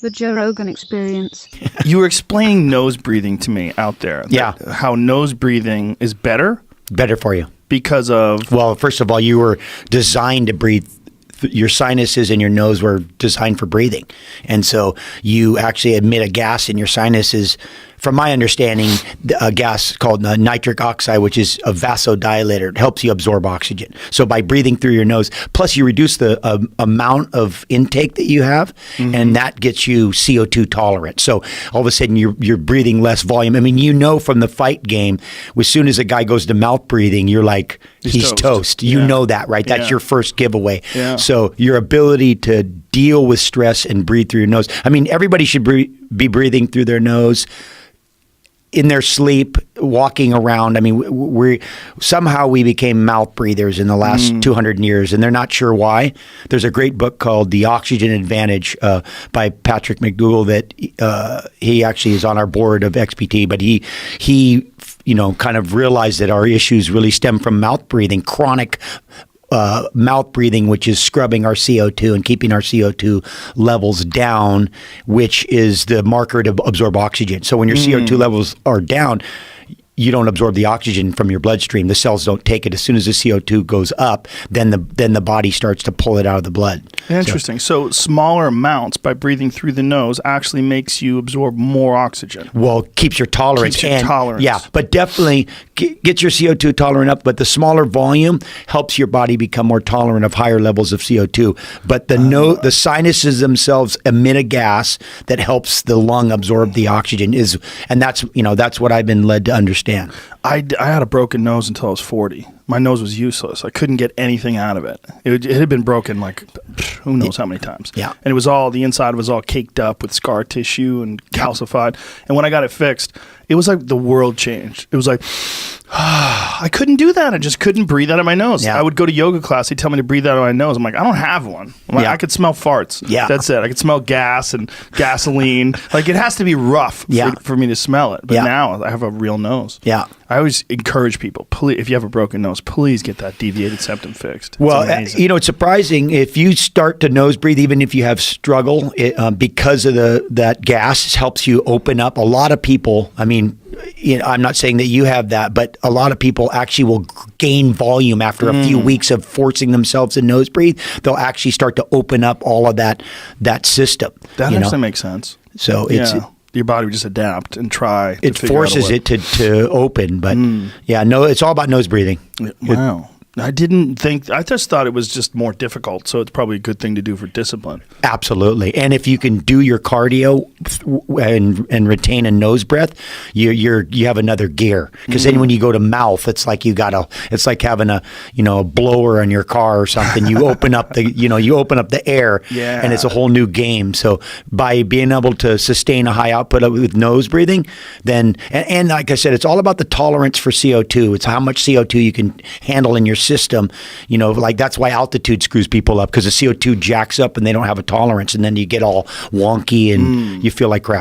The Joe Rogan Experience. You were explaining nose breathing to me out there. Yeah. How nose breathing is better Better for you. because of... Well, first of all, you were designed to breathe. Your sinuses and your nose were designed for breathing. And so you actually emit a gas in your sinuses. From my understanding, a gas called nitric oxide, which is a vasodilator. It helps you absorb oxygen. So by breathing through your nose, plus you reduce the amount of intake that you have, and that gets you CO2 tolerant. So all of a sudden you're breathing less volume. I mean, you know from the fight game, as soon as a guy goes to mouth breathing, you're like, he's toast. You know that, right? That's your first giveaway. Yeah. So your ability to deal with stress and breathe through your nose. I mean, everybody should be breathing through their nose in their sleep, walking around. I mean, somehow we became mouth breathers in the last 200 years, and they're not sure why. There's a great book called The Oxygen Advantage by Patrick McDougall that he actually is on our board of XPT, but he kind of realized that our issues really stem from mouth breathing, chronic mouth breathing, which is scrubbing our CO2 and keeping our CO2 levels down, which is the marker to absorb oxygen. So when your CO2 levels are down, you don't absorb the oxygen from your bloodstream. The cells don't take it. As soon as the CO2 goes up, then the body starts to pull it out of the blood. Interesting. So smaller amounts by breathing through the nose actually makes you absorb more oxygen. Well, keeps your tolerance. Tolerance. Yeah, but definitely gets your CO2 tolerant up. But the smaller volume helps your body become more tolerant of higher levels of CO2. But the sinuses themselves emit a gas that helps the lung absorb the oxygen. And that's what I've been led to understand. I had a broken nose until I was 40. My nose was useless. I couldn't get anything out of it. It had been broken like who knows how many times. Yeah. And the inside was all caked up with scar tissue and calcified. And when I got it fixed, it was like the world changed. It was like, I couldn't do that. I just couldn't breathe out of my nose. Yeah. I would go to yoga class. He'd tell me to breathe out of my nose. I'm like, I don't have one. I could smell farts. Yeah. That's it. I could smell gas and gasoline. Like it has to be rough for me to smell it. But now I have a real nose. Yeah. I always encourage people, please, if you have a broken nose, please get that deviated septum fixed. Well, it's surprising if you start to nose breathe, even if you have struggle, because of that gas helps you open up. A lot of people, I mean, I'm not saying that you have that, but a lot of people actually will gain volume after a few weeks of forcing themselves to nose breathe. They'll actually start to open up all of that system. That actually makes sense. So it's your body would just adapt and try. It forces it to open, but it's all about nose breathing. Wow. I just thought it was just more difficult, so it's probably a good thing to do for discipline. Absolutely. And if you can do your cardio and retain a nose breath, you have another gear. Because then when you go to mouth, it's like it's like having a blower in your car or something. You open up the air, and it's a whole new game. So by being able to sustain a high output with nose breathing, then and like I said, it's all about the tolerance for CO2. It's how much CO2 you can handle in your system. Like that's why altitude screws people up, because the CO2 jacks up and they don't have a tolerance, and then you get all wonky and you feel like crap.